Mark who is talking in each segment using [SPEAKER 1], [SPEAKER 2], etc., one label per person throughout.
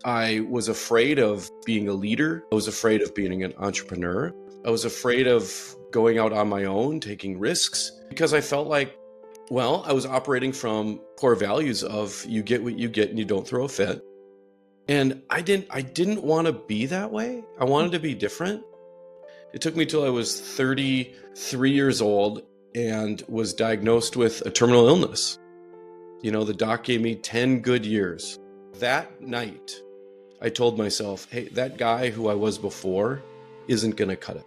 [SPEAKER 1] I was afraid of being a leader. I was afraid of being an entrepreneur. I was afraid of going out on my own, taking risks, because I felt like, well, I was operating from core values of you get what you get and you don't throw a fit. And I didn't want to be that way. I wanted to be different. It took me till I was 33 years old and was diagnosed with a terminal illness. The doc gave me 10 good years. That night, I told myself, hey, that guy who I was before isn't going to cut it.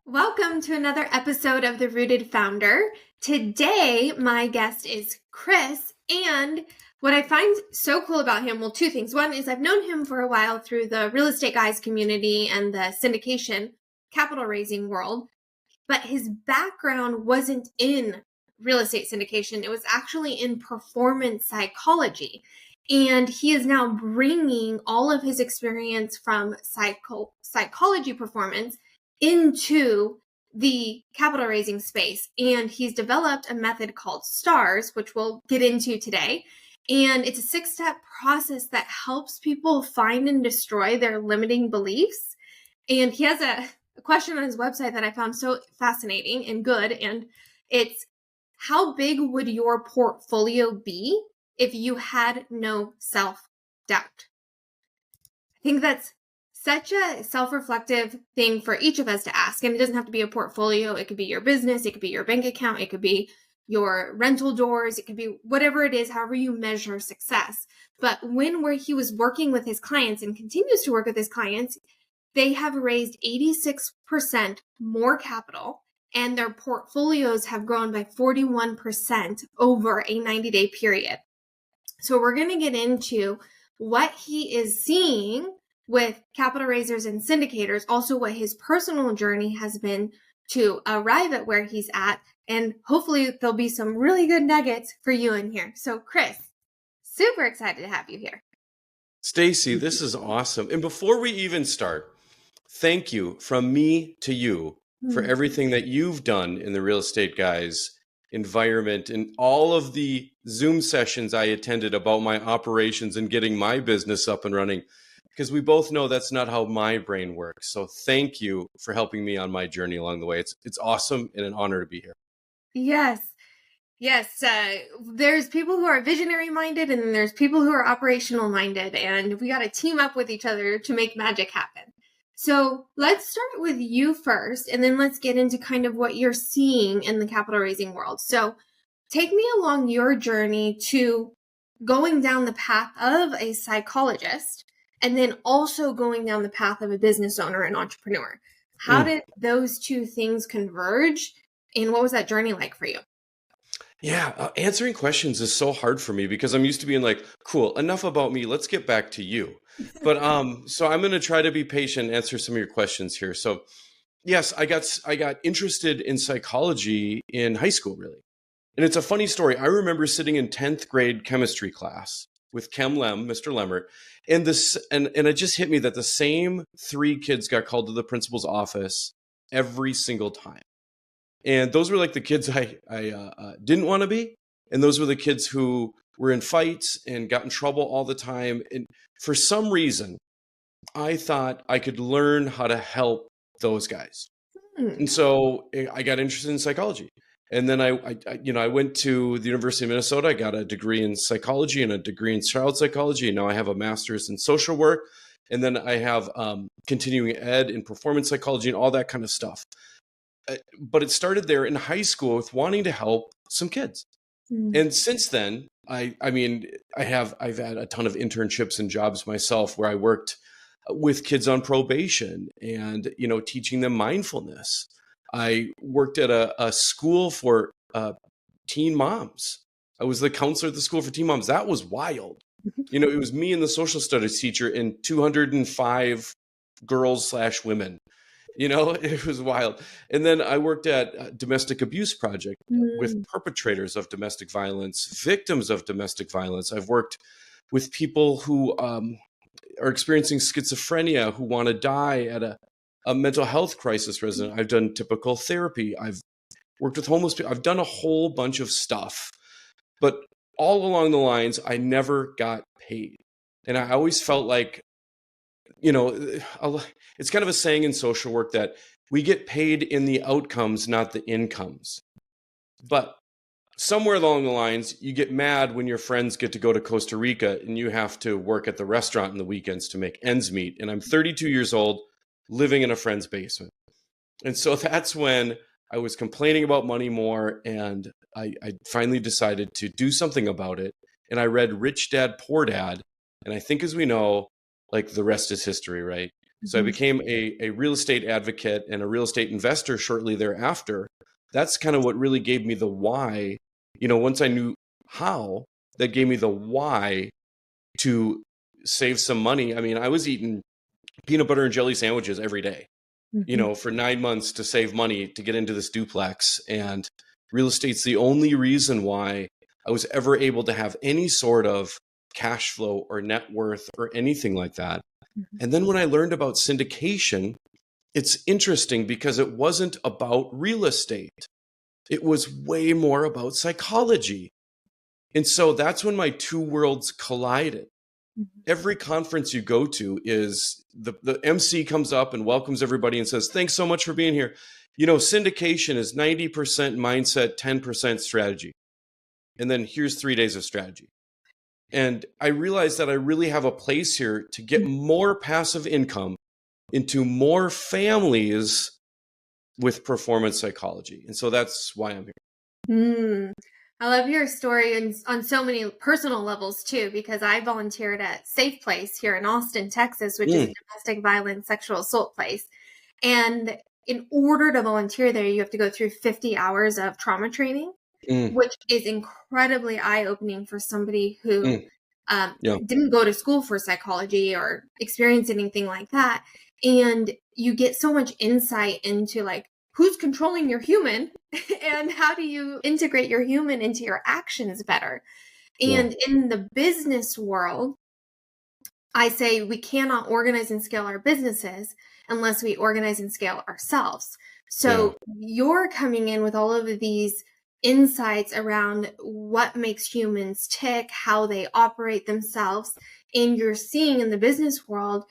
[SPEAKER 2] Welcome to another episode of The Rooted Founder. Today, my guest is Chris, and what I find so cool about him, well, two things. One is I've known him for a while through the real estate guys community and the syndication capital raising world, but his background wasn't in real estate syndication. It was actually in performance psychology. And he is now bringing all of his experience from psychology performance into the capital raising space. And he's developed a method called STARS, which we'll get into today. And it's a 6-step process that helps people find and destroy their limiting beliefs. And he has a question on his website that I found so fascinating and good. And it's, how big would your portfolio be if you had no self-doubt? I think that's such a self-reflective thing for each of us to ask. And it doesn't have to be a portfolio. It could be your business. It could be your bank account. It could be your rental doors. It could be whatever it is, however you measure success. But where he was working with his clients and continues to work with his clients, they have raised 86% more capital and their portfolios have grown by 41% over a 90-day period. So we're going to get into what he is seeing with capital raisers and syndicators, also what his personal journey has been to arrive at where he's at. And hopefully there'll be some really good nuggets for you in here. So Chris, super excited to have you here.
[SPEAKER 1] Staci, this is awesome. And before we even start, thank you from me to you for everything that you've done in the Real Estate Guys environment and all of the Zoom sessions I attended about my operations and getting my business up and running, because we both know that's not how my brain works. So thank you for helping me on my journey along the way. It's awesome and an honor to be here.
[SPEAKER 2] Yes. There's people who are visionary minded and then there's people who are operational minded, and we got to team up with each other to make magic happen. So let's start with you first, and then let's get into kind of what you're seeing in the capital raising world. So take me along your journey to going down the path of a psychologist and then also going down the path of a business owner and entrepreneur. How did those two things converge, and what was that journey like for you?
[SPEAKER 1] Yeah, answering questions is so hard for me because I'm used to being like, cool, enough about me. Let's get back to you. But so I'm going to try to be patient and answer some of your questions here. So yes, I got interested in psychology in high school, really. And it's a funny story. I remember sitting in 10th grade chemistry class with Chem Lem, Mr. Lemert, and it just hit me that the same 3 kids got called to the principal's office every single time. And those were like the kids I didn't want to be. And those were the kids who were in fights and got in trouble all the time. And for some reason, I thought I could learn how to help those guys. And so I got interested in psychology. And then I went to the University of Minnesota. I got a degree in psychology and a degree in child psychology. And now I have a master's in social work. And then I have continuing ed in performance psychology and all that kind of stuff. But it started there in high school with wanting to help some kids. And since then, I've had a ton of internships and jobs myself where I worked with kids on probation and, teaching them mindfulness. I worked at a school for teen moms. I was the counselor at the school for teen moms. That was wild. It was me and the social studies teacher and 205 girls/women. It was wild. And then I worked at Domestic Abuse Project with perpetrators of domestic violence, victims of domestic violence. I've worked with people who are experiencing schizophrenia who want to die at a mental health crisis resident. I've done typical therapy. I've worked with homeless people. I've done a whole bunch of stuff. But all along the lines, I never got paid. And I always felt like, it's kind of a saying in social work that we get paid in the outcomes, not the incomes. But somewhere along the lines, you get mad when your friends get to go to Costa Rica and you have to work at the restaurant in the weekends to make ends meet. And I'm 32 years old, living in a friend's basement. And so that's when I was complaining about money more, and I finally decided to do something about it. And I read Rich Dad, Poor Dad. And I think, as we know, like, the rest is history, right? Mm-hmm. So I became a real estate advocate and a real estate investor shortly thereafter. That's kind of what really gave me the why. Once I knew how, that gave me the why to save some money. I mean, I was eating peanut butter and jelly sandwiches every day, for 9 months to save money to get into this duplex. And real estate's the only reason why I was ever able to have any sort of cash flow or net worth or anything like that. Mm-hmm. And then when I learned about syndication, it's interesting because it wasn't about real estate. It was way more about psychology. And so that's when my two worlds collided. Mm-hmm. Every conference you go to is the MC comes up and welcomes everybody and says, thanks so much for being here. Syndication is 90% mindset, 10% strategy. And then here's 3 days of strategy. And I realized that I really have a place here to get more passive income into more families with performance psychology. And so that's why I'm here.
[SPEAKER 2] I love your story on so many personal levels too, because I volunteered at Safe Place here in Austin, Texas, which is a domestic violence sexual assault place. And in order to volunteer there, you have to go through 50 hours of trauma training, which is incredibly eye-opening for somebody who didn't go to school for psychology or experience anything like that. And you get so much insight into, like, who's controlling your human and how do you integrate your human into your actions better. And in the business world, I say we cannot organize and scale our businesses unless we organize and scale ourselves. So you're coming in with all of these insights around what makes humans tick, how they operate themselves, and you're seeing in the business world,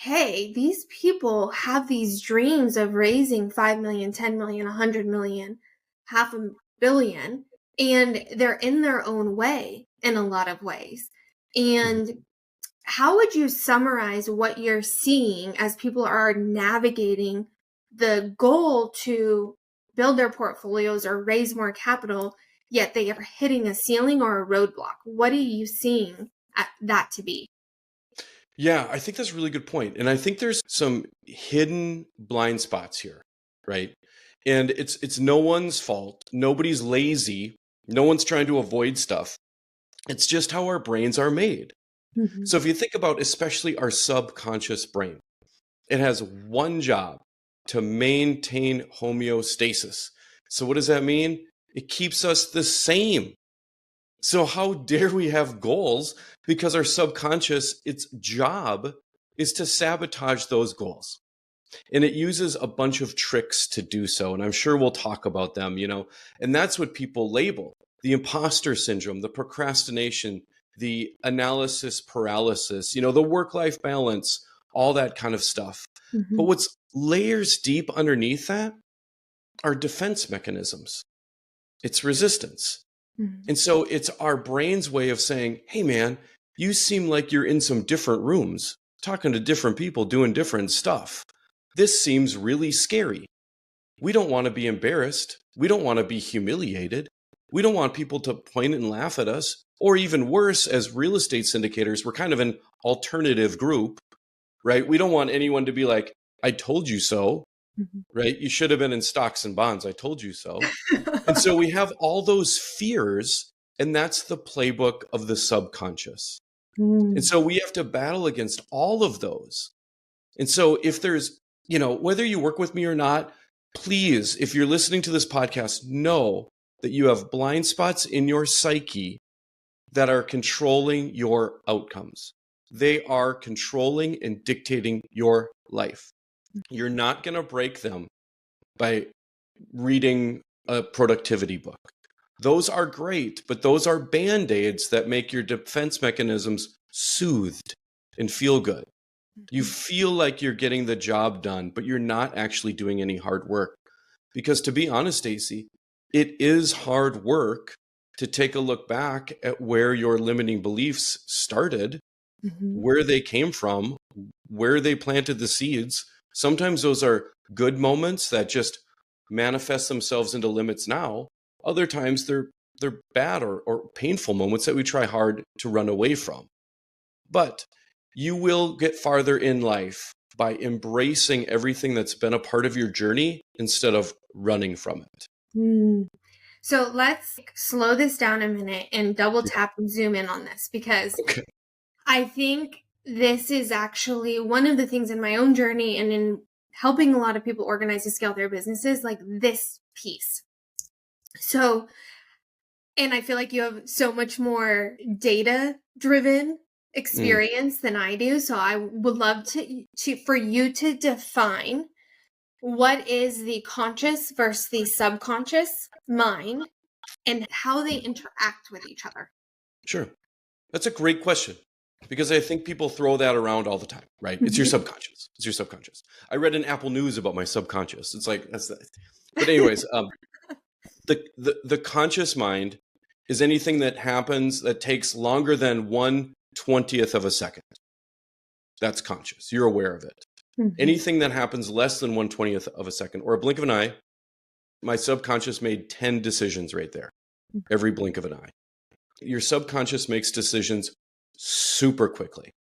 [SPEAKER 2] hey, these people have these dreams of raising 5 million, 10 million, 100 million, $500 million, and they're in their own way in a lot of ways. And how would you summarize what you're seeing as people are navigating the goal to build their portfolios or raise more capital, yet they are hitting a ceiling or a roadblock? What are you seeing that to be?
[SPEAKER 1] Yeah, I think that's a really good point. And I think there's some hidden blind spots here, right? And it's no one's fault. Nobody's lazy. No one's trying to avoid stuff. It's just how our brains are made. Mm-hmm. So if you think about especially our subconscious brain, it has one job: to maintain homeostasis. So what does that mean? It keeps us the same. So how dare we have goals? Because our subconscious, its job is to sabotage those goals. And it uses a bunch of tricks to do so. And I'm sure we'll talk about them, and that's what people label the imposter syndrome, the procrastination, the analysis paralysis, the work-life balance, all that kind of stuff. Mm-hmm. But what's layers deep underneath that are defense mechanisms. It's resistance. Mm-hmm. And so it's our brain's way of saying, hey, man, you seem like you're in some different rooms, talking to different people, doing different stuff. This seems really scary. We don't want to be embarrassed. We don't want to be humiliated. We don't want people to point and laugh at us. Or even worse, as real estate syndicators, we're kind of an alternative group, right? We don't want anyone to be like, I told you so, right? You should have been in stocks and bonds. I told you so. And so we have all those fears, and that's the playbook of the subconscious. And so we have to battle against all of those. And so if there's, whether you work with me or not, please, if you're listening to this podcast, know that you have blind spots in your psyche that are controlling your outcomes. They are controlling and dictating your life. You're not going to break them by reading a productivity book. Those are great, but those are band-aids that make your defense mechanisms soothed and feel good. You feel like you're getting the job done, but you're not actually doing any hard work. Because to be honest, Staci, it is hard work to take a look back at where your limiting beliefs started, where they came from, where they planted the seeds. Sometimes those are good moments that just manifest themselves into limits now. Other times they're bad or painful moments that we try hard to run away from. But you will get farther in life by embracing everything that's been a part of your journey instead of running from it.
[SPEAKER 2] So let's slow this down a minute and double tap and zoom in on this, because I think this is actually one of the things in my own journey and in helping a lot of people organize and scale their businesses, like this piece. So, and I feel like you have so much more data-driven experience than I do. So I would love for you to define what is the conscious versus the subconscious mind and how they interact with each other.
[SPEAKER 1] Sure. That's a great question, because I think people throw that around all the time, right? It's your subconscious. It's your subconscious. I read in Apple News about my subconscious. It's like, that's that. But anyways, the conscious mind is anything that happens that takes longer than 1/20th of a second. That's conscious. You're aware of it. Anything that happens less than 1/20th of a second or a blink of an eye, my subconscious made 10 decisions right there. Every blink of an eye. Your subconscious makes decisions super quickly.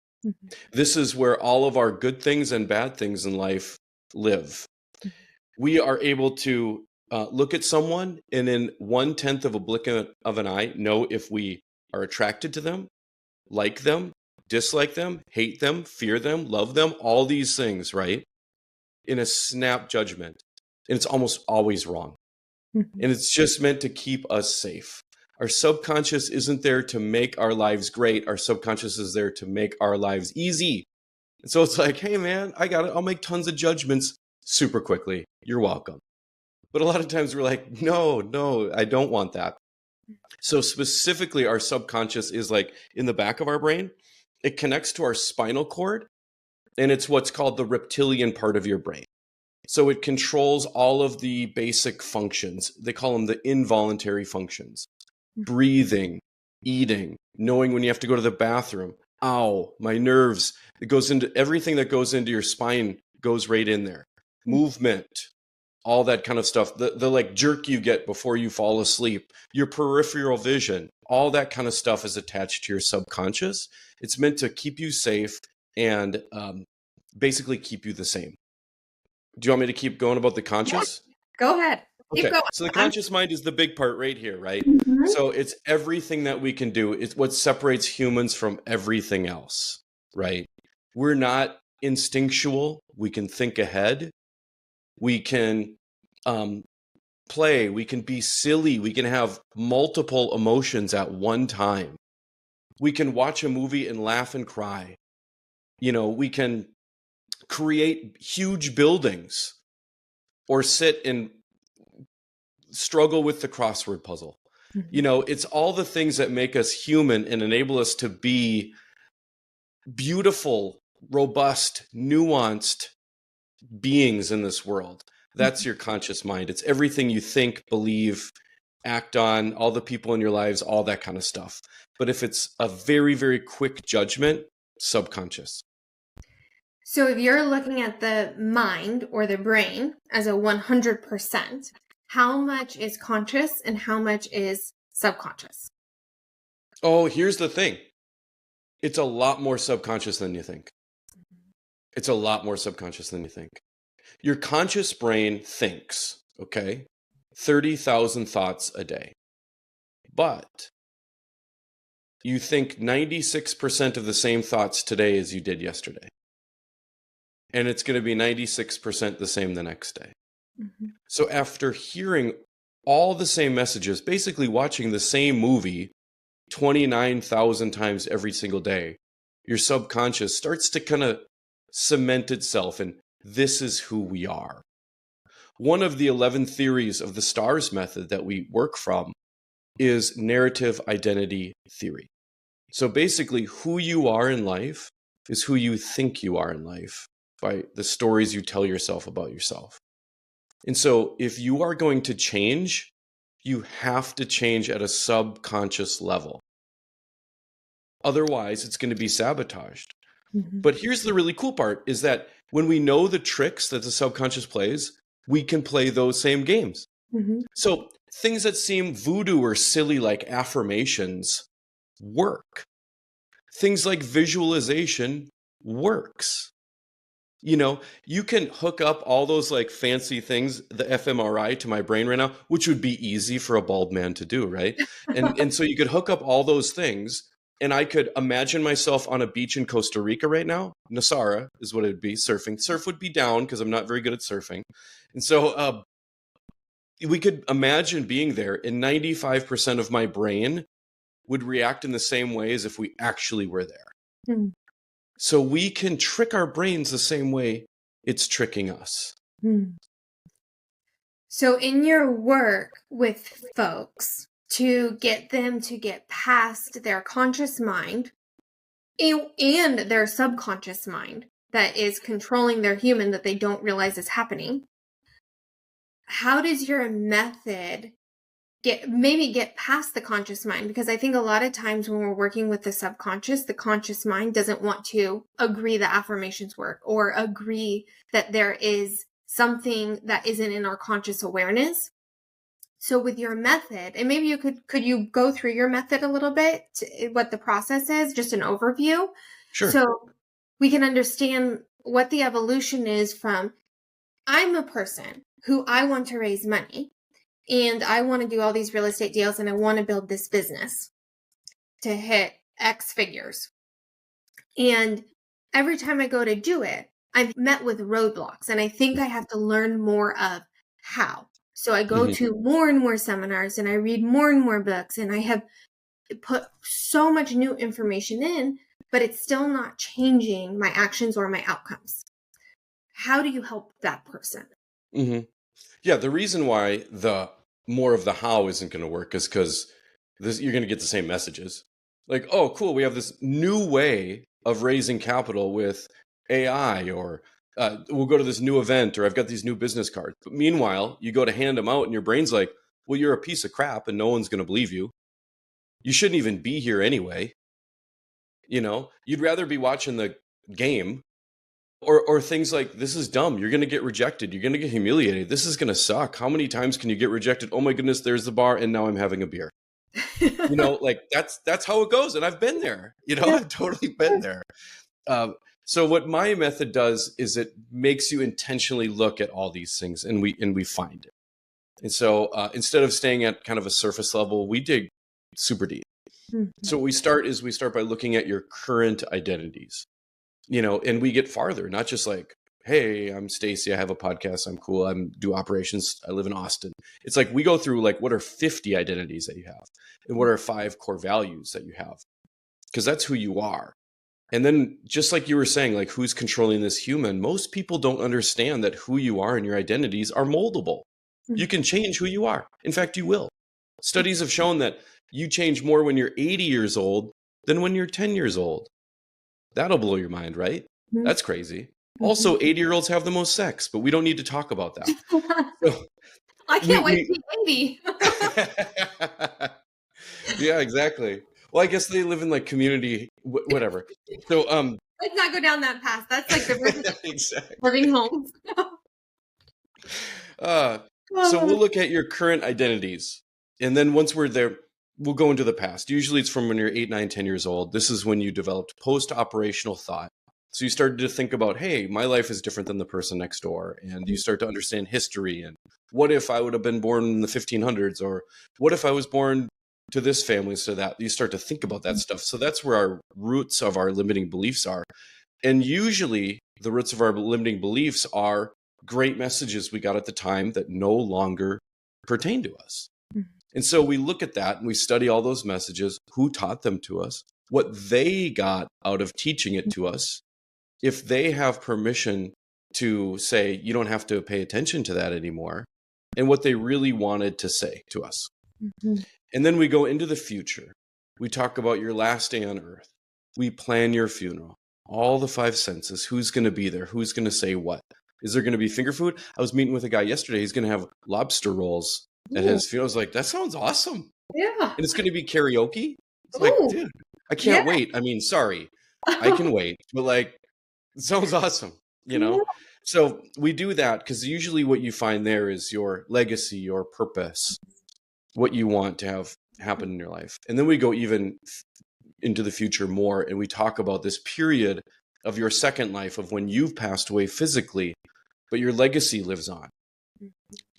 [SPEAKER 1] This is where all of our good things and bad things in life live. We are able to look at someone and in 1/10 of a blink of an eye know if we are attracted to them, like them, dislike them, hate them, fear them, love them, all these things, right? In a snap judgment. And it's almost always wrong. And it's just meant to keep us safe. Our subconscious isn't there to make our lives great. Our subconscious is there to make our lives easy. And so it's like, hey man, I got it. I'll make tons of judgments super quickly. You're welcome. But a lot of times we're like, no, I don't want that. So specifically, our subconscious is like in the back of our brain. It connects to our spinal cord, and it's what's called the reptilian part of your brain. So it controls all of the basic functions. They call them the involuntary functions. Breathing, eating, knowing when you have to go to the bathroom. Ow, my nerves. It goes into everything that goes into your spine goes right in there. Movement, all that kind of stuff. The like jerk you get before you fall asleep, your peripheral vision, all that kind of stuff is attached to your subconscious. It's meant to keep you safe and basically keep you the same. Do you want me to keep going about the conscious?
[SPEAKER 2] Yeah. Go ahead.
[SPEAKER 1] Okay. So the conscious mind is the big part right here, right? So it's everything that we can do. It's what separates humans from everything else, right? We're not instinctual. We can think ahead. We can play. We can be silly. We can have multiple emotions at one time. We can watch a movie and laugh and cry. You know, we can create huge buildings or sit and struggle with the crossword puzzle. You know, it's all the things that make us human and enable us to be beautiful, robust, nuanced beings in this world. That's your conscious mind. It's everything you think, believe, act on, all the people in your lives, all that kind of stuff. But if it's a very, very quick judgment, subconscious.
[SPEAKER 2] So if you're looking at the mind or the brain as a 100%, how much is conscious and how much is subconscious?
[SPEAKER 1] Oh, here's the thing. It's a lot more subconscious than you think. It's a lot more subconscious than you think. Your conscious brain thinks, okay, 30,000 thoughts a day. But you think 96% of the same thoughts today as you did yesterday. And it's going to be 96% the same the next day. So after hearing all the same messages, basically watching the same movie 29,000 times every single day, your subconscious starts to kind of cement itself, and this is who we are. One of the 11 theories of the STARS method that we work from is narrative identity theory. So basically, who you are in life is who you think you are in life by the stories you tell yourself about yourself. And so if you are going to change, you have to change at a subconscious level. Otherwise, it's going to be sabotaged.
[SPEAKER 2] Mm-hmm.
[SPEAKER 1] But here's the really cool part is that when we know the tricks that the subconscious plays, we can play those same games.
[SPEAKER 2] Mm-hmm.
[SPEAKER 1] So things that seem voodoo or silly like affirmations work. Things like visualization works. You know, you can hook up all those like fancy things, the fMRI to my brain right now, which would be easy for a bald man to do, right? And so you could hook up all those things, and I could imagine myself on a beach in Costa Rica right now. Nasara is what it would be, surfing. Surf would be down because I'm not very good at surfing. And so we could imagine being there, and 95% of my brain would react in the same way as if we actually were there.
[SPEAKER 2] Mm.
[SPEAKER 1] So we can trick our brains the same way it's tricking us.
[SPEAKER 2] Mm. So in your work with folks to get them to get past their conscious mind and their subconscious mind that is controlling their human that they don't realize is happening, how does your method get past the conscious mind? Because I think a lot of times when we're working with the conscious mind doesn't want to agree that affirmations work or agree that there is something that isn't in our conscious awareness. So with your method, and maybe could you go through your method a little bit, what the process is, just an overview?
[SPEAKER 1] Sure.
[SPEAKER 2] So we can understand what the evolution is from, I'm a person who I want to raise money. And I want to do all these real estate deals and I want to build this business to hit X figures. And every time I go to do it, I'm met with roadblocks. And I think I have to learn more of how. So I go to more and more seminars and I read more and more books and I have put so much new information in, but it's still not changing my actions or my outcomes. How do you help that person?
[SPEAKER 1] Mm-hmm. Yeah, the reason why the more of the how isn't going to work is because you're going to get the same messages. Like, oh, cool, we have this new way of raising capital with AI, or we'll go to this new event, or I've got these new business cards. But meanwhile, you go to hand them out and your brain's like, well, you're a piece of crap and no one's going to believe you. You shouldn't even be here anyway. You know, you'd rather be watching the game. Or things like, this is dumb. You're going to get rejected. You're going to get humiliated. This is going to suck. How many times can you get rejected? Oh my goodness, there's the bar. And now I'm having a beer. You know, like that's how it goes. And I've been there, you know, I've totally been there. So what my method does is it makes you intentionally look at all these things and we find it. And so instead of staying at kind of a surface level, we dig super deep. Mm-hmm. So what we start by looking at your current identities. You know, and we get farther, not just like, hey, I'm Staci, I have a podcast, I'm cool, I do operations, I live in Austin. It's like we go through like, what are 50 identities that you have? And what are 5 core values that you have? Because that's who you are. And then just like you were saying, like who's controlling this human? Most people don't understand that who you are and your identities are moldable. Mm-hmm. You can change who you are. In fact, you will. Studies have shown that you change more when you're 80 years old than when you're 10 years old. That'll blow your mind, right? Mm-hmm. That's crazy. Mm-hmm. Also, 80-year-olds have the most sex, but we don't need to talk about that. So,
[SPEAKER 2] I can't wait to be 80.
[SPEAKER 1] Yeah, exactly. Well, I guess they live in like community, whatever. So,
[SPEAKER 2] let's not go down that path. That's like the
[SPEAKER 1] exactly.
[SPEAKER 2] living homes.
[SPEAKER 1] So we'll look at your current identities. And then once we're there, we'll go into the past. Usually it's from when you're 8, 9, 10 years old. This is when you developed post-operational thought. So you started to think about, hey, my life is different than the person next door. And you start to understand history. And what if I would have been born in the 1500s? Or what if I was born to this family, so that you start to think about that stuff. So that's where our roots of our limiting beliefs are. And usually the roots of our limiting beliefs are great messages we got at the time that no longer pertain to us. And so we look at that and we study all those messages, who taught them to us, what they got out of teaching it to us, if they have permission to say, you don't have to pay attention to that anymore, and what they really wanted to say to us.
[SPEAKER 2] Mm-hmm.
[SPEAKER 1] And then we go into the future. We talk about your last day on earth. We plan your funeral, all the five senses. Who's going to be there? Who's going to say what? Is there going to be finger food? I was meeting with a guy yesterday. He's going to have lobster rolls at his funeral. I was like, that sounds awesome.
[SPEAKER 2] Yeah.
[SPEAKER 1] And it's going to be karaoke. It's like,
[SPEAKER 2] Ooh.
[SPEAKER 1] dude, I can't wait. I mean, sorry, I can wait, but like, it sounds awesome, you know?
[SPEAKER 2] Yeah.
[SPEAKER 1] So we do that because usually what you find there is your legacy, your purpose, what you want to have happen in your life. And then we go even into the future more, and we talk about this period of your second life of when you've passed away physically, but your legacy lives on.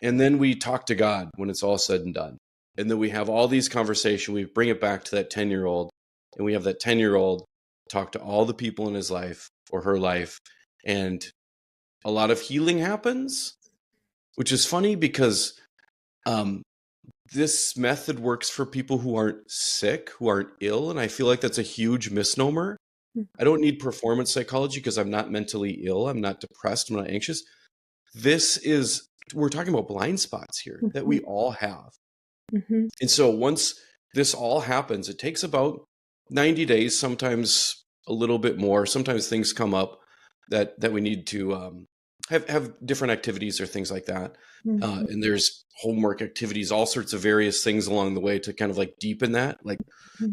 [SPEAKER 1] And then we talk to God when it's all said and done. And then we have all these conversations. We bring it back to that 10-year-old, and we have that 10-year-old talk to all the people in his life or her life. And a lot of healing happens, which is funny because this method works for people who aren't sick, who aren't ill. And I feel like that's a huge misnomer. I don't need performance psychology because I'm not mentally ill. I'm not depressed. I'm not anxious. We're talking about blind spots here that we all have.
[SPEAKER 2] Mm-hmm.
[SPEAKER 1] And so once this all happens, it takes about 90 days, sometimes a little bit more. Sometimes things come up that we need to have different activities or things like that.
[SPEAKER 2] Mm-hmm.
[SPEAKER 1] And there's homework activities, all sorts of various things along the way to kind of like deepen that. Like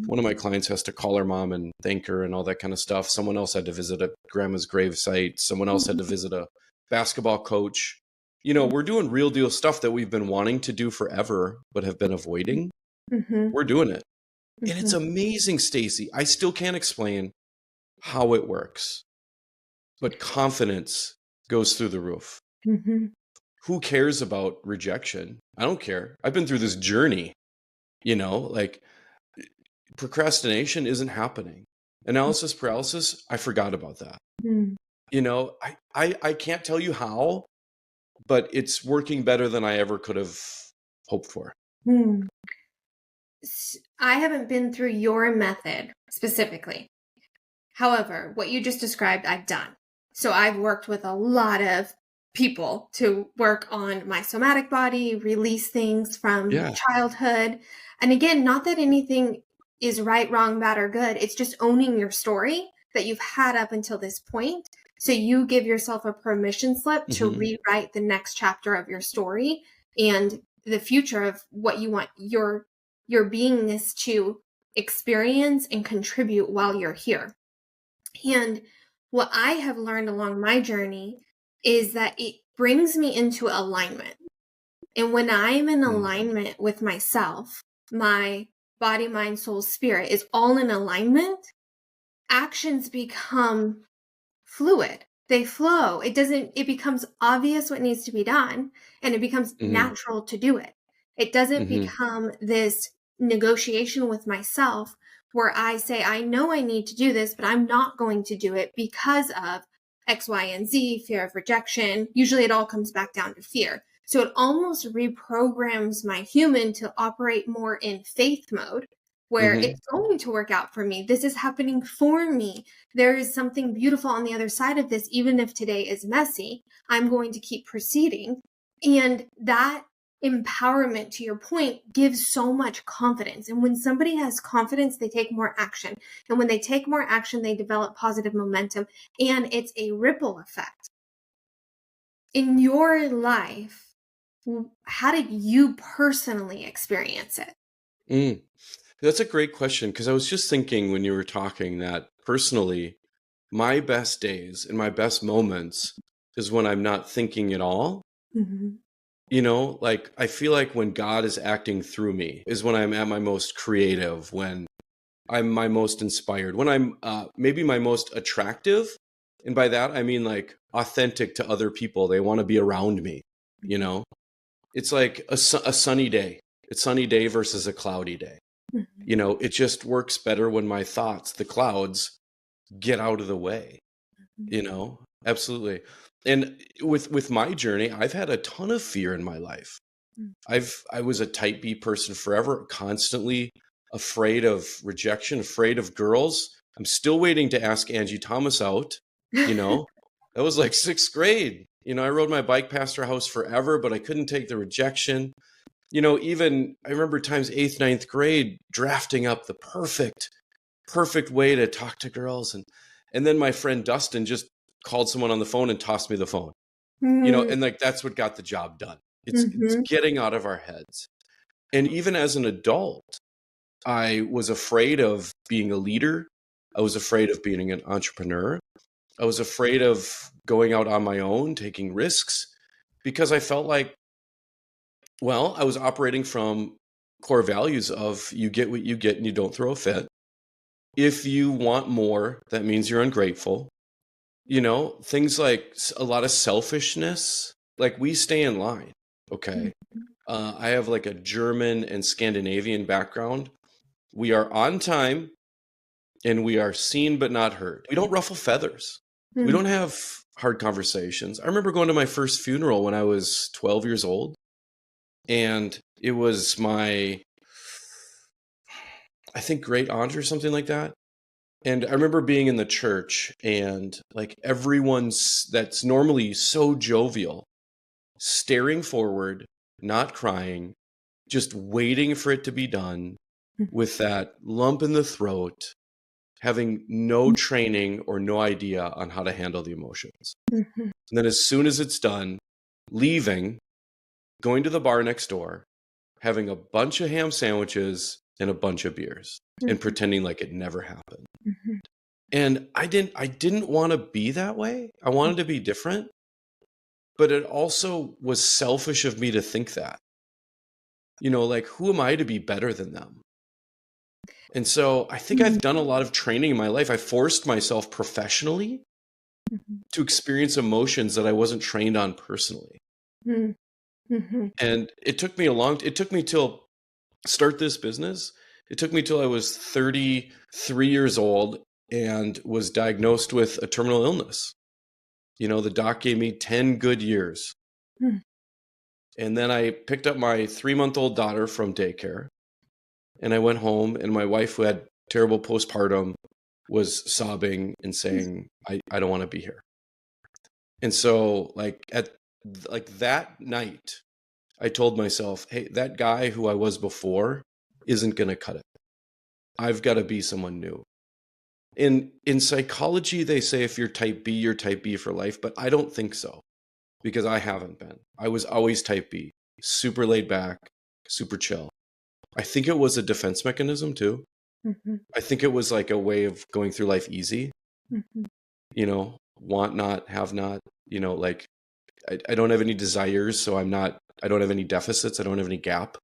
[SPEAKER 1] one of my clients has to call her mom and thank her and all that kind of stuff. Someone else had to visit a grandma's grave site. Someone else had to visit a basketball coach. You know, we're doing real deal stuff that we've been wanting to do forever, but have been avoiding.
[SPEAKER 2] Mm-hmm.
[SPEAKER 1] We're doing it.
[SPEAKER 2] Mm-hmm.
[SPEAKER 1] And it's amazing, Staci. I still can't explain how it works, but confidence goes through the roof.
[SPEAKER 2] Mm-hmm.
[SPEAKER 1] Who cares about rejection? I don't care. I've been through this journey, you know, like procrastination isn't happening. Analysis paralysis, I forgot about that.
[SPEAKER 2] Mm-hmm.
[SPEAKER 1] You know, I can't tell you how, but it's working better than I ever could have hoped for.
[SPEAKER 2] Mm. I haven't been through your method specifically. However, what you just described, I've done. So I've worked with a lot of people to work on my somatic body, release things from childhood. And again, not that anything is right, wrong, bad, or good. It's just owning your story that you've had up until this point. So you give yourself a permission slip to rewrite the next chapter of your story and the future of what you want your beingness to experience and contribute while you're here. And what I have learned along my journey is that it brings me into alignment. And when I'm in alignment with myself, my body, mind, soul, spirit is all in alignment, actions become fluid. They flow. It becomes obvious what needs to be done, and it becomes natural to do it. It doesn't become this negotiation with myself where I say, I know I need to do this, but I'm not going to do it because of X, Y, and Z, fear of rejection. Usually it all comes back down to fear. So it almost reprograms my human to operate more in faith mode, where it's going to work out for me. This is happening for me. There is something beautiful on the other side of this. Even if today is messy, I'm going to keep proceeding. And that empowerment, to your point, gives so much confidence. And when somebody has confidence, they take more action. And when they take more action, they develop positive momentum. And it's a ripple effect. In your life, how did you personally experience it?
[SPEAKER 1] That's a great question, because I was just thinking when you were talking that personally, my best days and my best moments is when I'm not thinking at all. You know, like I feel like when God is acting through me is when I'm at my most creative, when I'm my most inspired, when I'm maybe my most attractive. And by that, I mean like authentic to other people. They want to be around me, you know? It's like a sunny day. It's sunny day versus a cloudy day. You know, it just works better when my thoughts, the clouds, get out of the way, you know? Absolutely. And with my journey, I've had a ton of fear in my life. I was a type B person forever, constantly afraid of rejection, afraid of girls. I'm still waiting to ask Angie Thomas out, you know. That was like 6th grade. You know, I rode my bike past her house forever, but I couldn't take the rejection. You know, even I remember times 8th, 9th grade drafting up the perfect way to talk to girls. And then my friend Dustin just called someone on the phone and tossed me the phone, you know, and like, that's what got the job done. It's getting out of our heads. And even as an adult, I was afraid of being a leader. I was afraid of being an entrepreneur. I was afraid of going out on my own, taking risks, because I felt like, well, I was operating from core values of you get what you get and you don't throw a fit. If you want more, that means you're ungrateful. You know, things like a lot of selfishness, like we stay in line. Okay. I have like a German and Scandinavian background. We are on time and we are seen but not heard. We don't ruffle feathers. We don't have hard conversations. I remember going to my first funeral when I was 12 years old, and it was my, I think, great aunt or something like that. And I remember being in the church and like everyone's that's normally so jovial, staring forward, not crying, just waiting for it to be done with that lump in the throat, having no training or no idea on how to handle the emotions. And then as soon as it's done, leaving, going to the bar next door, having a bunch of ham sandwiches and a bunch of beers and pretending like it never happened. And I didn't want to be that way. I wanted to be different, but it also was selfish of me to think that, you know, like, who am I to be better than them? And so I think I've done a lot of training in my life. I forced myself professionally to experience emotions that I wasn't trained on personally. And it took me till start this business. It took me till I was 33 years old and was diagnosed with a terminal illness. You know, the doc gave me 10 good years. And then I picked up my 3-month-old daughter from daycare. And I went home, and my wife, who had terrible postpartum, was sobbing and saying, I don't want to be here. And so at that night, I told myself, hey, that guy who I was before isn't going to cut it. I've got to be someone new. In psychology, they say if you're type B, you're type B for life, but I don't think so, because I haven't been. I was always type B, super laid back, super chill. I think it was a defense mechanism too. I think it was like a way of going through life easy. You know, want not, have not, you know, like I don't have any desires, so I don't have any deficits, I don't have any gap.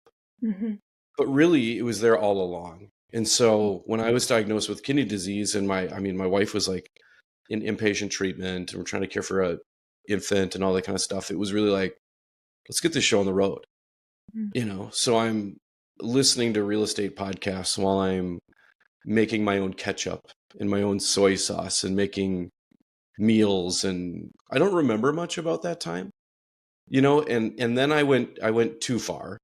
[SPEAKER 1] But really, it was there all along. And so when I was diagnosed with kidney disease, and my wife was like in inpatient treatment, and we're trying to care for a infant and all that kind of stuff, it was really like, let's get this show on the road. You know, so I'm listening to real estate podcasts while I'm making my own ketchup and my own soy sauce and making meals. And I don't remember much about that time, you know, and then I went too far,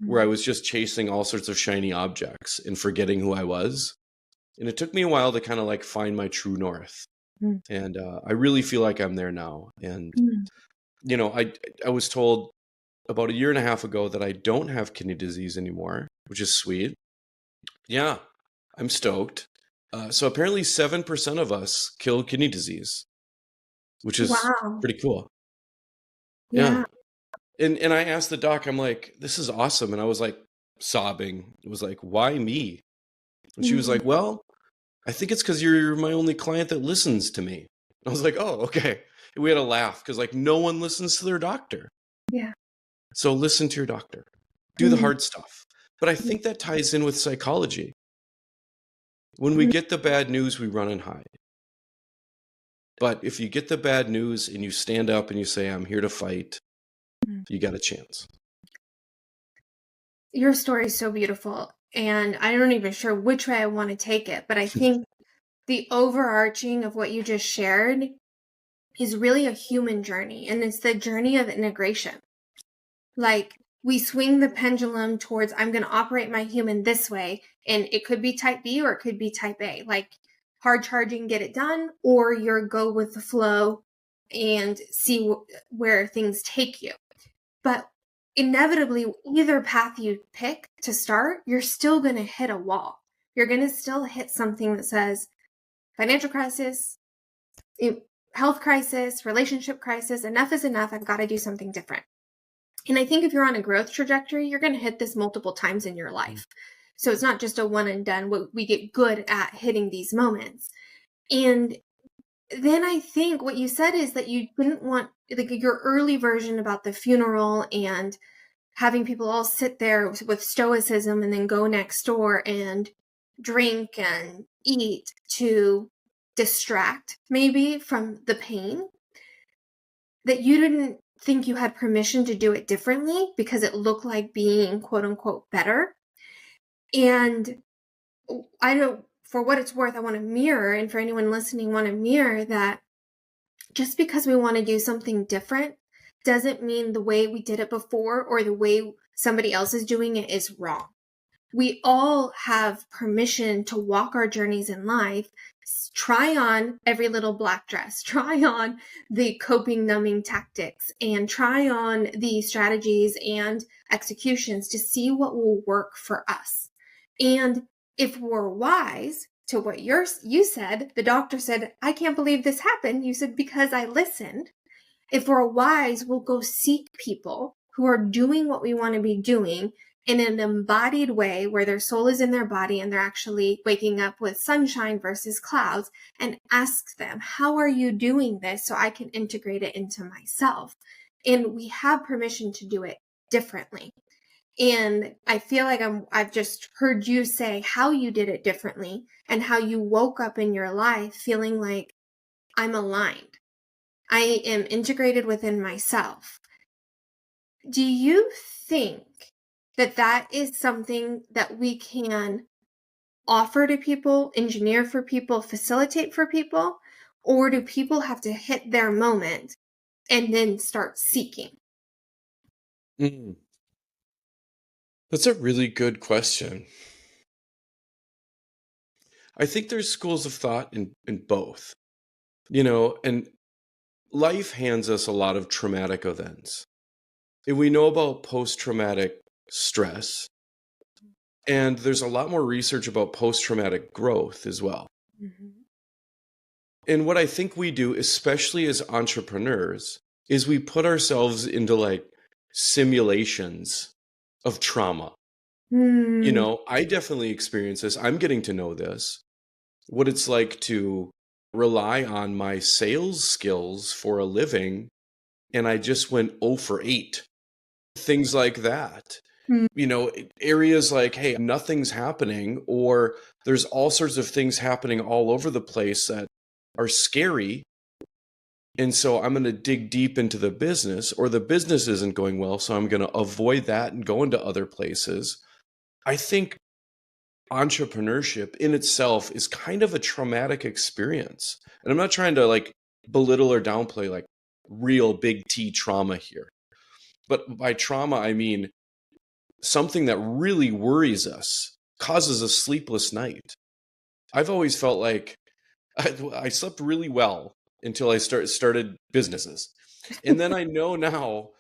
[SPEAKER 1] where I was just chasing all sorts of shiny objects and forgetting who I was. And it took me a while to kind of like find my true north. And I really feel like I'm there now. And, you know, I was told about 1.5 years ago that I don't have kidney disease anymore, which is sweet. Yeah, I'm stoked. So apparently 7% of us kill kidney disease, which is pretty cool. Yeah. And I asked the doc, I'm like, this is awesome. And I was like sobbing. It was like, why me? And she was like, well, I think it's because you're my only client that listens to me. I was like, oh, okay. And we had a laugh because like no one listens to their doctor.
[SPEAKER 2] Yeah.
[SPEAKER 1] So listen to your doctor. Do the hard stuff. But I think that ties in with psychology. When we get the bad news, we run and hide. But if you get the bad news and you stand up and you say, I'm here to fight, you got a chance.
[SPEAKER 2] Your story is so beautiful. And I'm not even sure which way I want to take it. But I think the overarching of what you just shared is really a human journey. And it's the journey of integration. Like, we swing the pendulum towards, I'm going to operate my human this way. And it could be type B or it could be type A, like hard charging, get it done, or you're go with the flow and see where things take you. But inevitably, either path you pick to start, you're still going to hit a wall. You're going to still hit something that says financial crisis, health crisis, relationship crisis, enough is enough. I've got to do something different. And I think if you're on a growth trajectory, you're going to hit this multiple times in your life. So it's not just a one and done. We get good at hitting these moments. And then I think what you said is that you didn't want, like, your early version about the funeral and having people all sit there with stoicism and then go next door and drink and eat to distract maybe from the pain, that you didn't think you had permission to do it differently because it looked like being quote unquote better. And I know, for what it's worth, I want to mirror, and for anyone listening, want to mirror that just because we want to do something different doesn't mean the way we did it before or the way somebody else is doing it is wrong. We all have permission to walk our journeys in life, try on every little black dress, try on the coping numbing tactics, and try on the strategies and executions to see what will work for us. And if we're wise to what you said, the doctor said, I can't believe this happened. You said, because I listened. If we're wise, we'll go seek people who are doing what we want to be doing in an embodied way where their soul is in their body and they're actually waking up with sunshine versus clouds, and ask them, how are you doing this so I can integrate it into myself? And we have permission to do it differently. And I feel like I've just heard you say how you did it differently and how you woke up in your life feeling like, I'm aligned. I am integrated within myself. Do you think that that is something that we can offer to people, engineer for people, facilitate for people? Or do people have to hit their moment and then start seeking?
[SPEAKER 1] Mm. That's a really good question. I think there's schools of thought in both, and life hands us a lot of traumatic events. And we know about post-traumatic stress, and there's a lot more research about post-traumatic growth as well.
[SPEAKER 2] Mm-hmm.
[SPEAKER 1] And what I think we do, especially as entrepreneurs, is we put ourselves into like simulations of trauma. I definitely experience this. I'm getting to know this, what it's like to rely on my sales skills for a living, and I just went 0 for 8. Things like that. Areas like, hey, nothing's happening, or there's all sorts of things happening all over the place that are scary. And so I'm going to dig deep into the business, or the business isn't going well, so I'm going to avoid that and go into other places. I think entrepreneurship in itself is kind of a traumatic experience. And I'm not trying to like belittle or downplay like real big T trauma here. But by trauma, I mean something that really worries us, causes a sleepless night. I've always felt like I slept really well until I started businesses. And then I know now,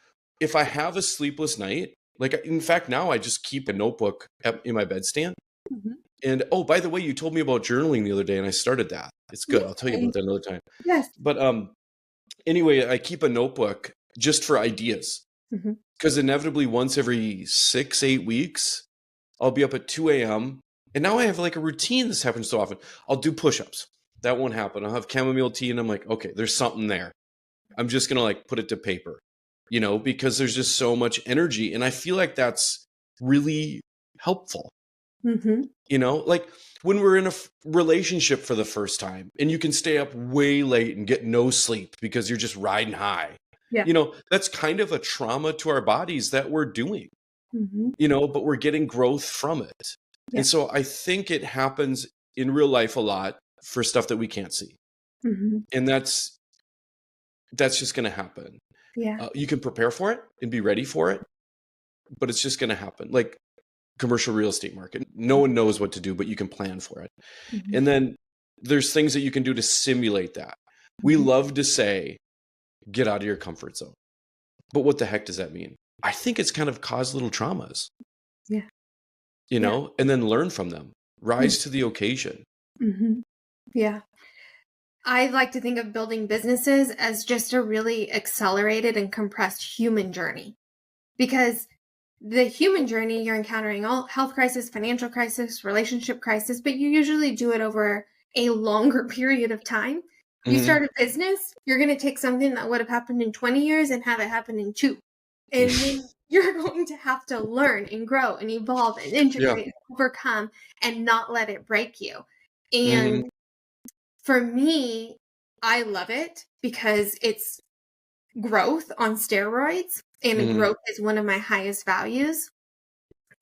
[SPEAKER 1] if I have a sleepless night, like in fact, now I just keep a notebook in my bedstand.
[SPEAKER 2] Mm-hmm.
[SPEAKER 1] And oh, by the way, you told me about journaling the other day and I started that. It's good. I'll tell you about that another time.
[SPEAKER 2] Yes.
[SPEAKER 1] But anyway, I keep a notebook just for ideas. Because inevitably once every 6-8 weeks, I'll be up at 2 a.m. And now I have like a routine. This happens so often. I'll do push-ups. That won't happen. I'll have chamomile tea and I'm like, okay, there's something there. I'm just going to like put it to paper, because there's just so much energy. And I feel like that's really helpful. Like when we're in a relationship for the first time and you can stay up way late and get no sleep because you're just riding high. Yeah. That's kind of a trauma to our bodies that we're doing, but we're getting growth from it. Yeah. And so I think it happens in real life a lot for stuff that we can't see. And that's just going to happen. Yeah. You can prepare for it and be ready for it. but it's just going to happen. Like commercial real estate market. No one knows what to do, but you can plan for it.
[SPEAKER 2] Mm-hmm.
[SPEAKER 1] And then there's things that you can do to simulate that. We love to say, get out of your comfort zone. But what the heck does that mean? I think it's kind of caused little traumas.
[SPEAKER 2] Yeah.
[SPEAKER 1] You know, and then learn from them. Rise to the occasion.
[SPEAKER 2] Mm-hmm. Yeah. I like to think of building businesses as just a really accelerated and compressed human journey. Because the human journey, you're encountering all health crisis, financial crisis, relationship crisis, but you usually do it over a longer period of time. You start a business, you're going to take something that would have happened in 20 years and have it happen in 2. And then you're going to have to learn and grow and evolve and integrate and overcome and not let it break you. And for me, I love it because it's growth on steroids, and growth is one of my highest values.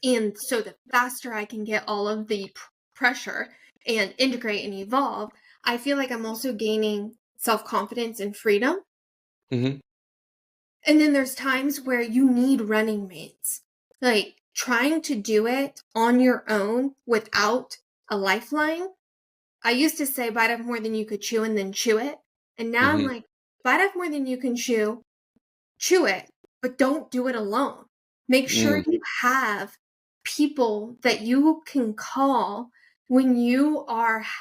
[SPEAKER 2] And so the faster I can get all of the pressure and integrate and evolve, I feel like I'm also gaining self-confidence and freedom. And then there's times where you need running mates. Like trying to do it on your own without a lifeline. I used to say bite off more than you could chew and then chew it. And now I'm like, bite off more than you can chew it, but don't do it alone. Make sure you have people that you can call when you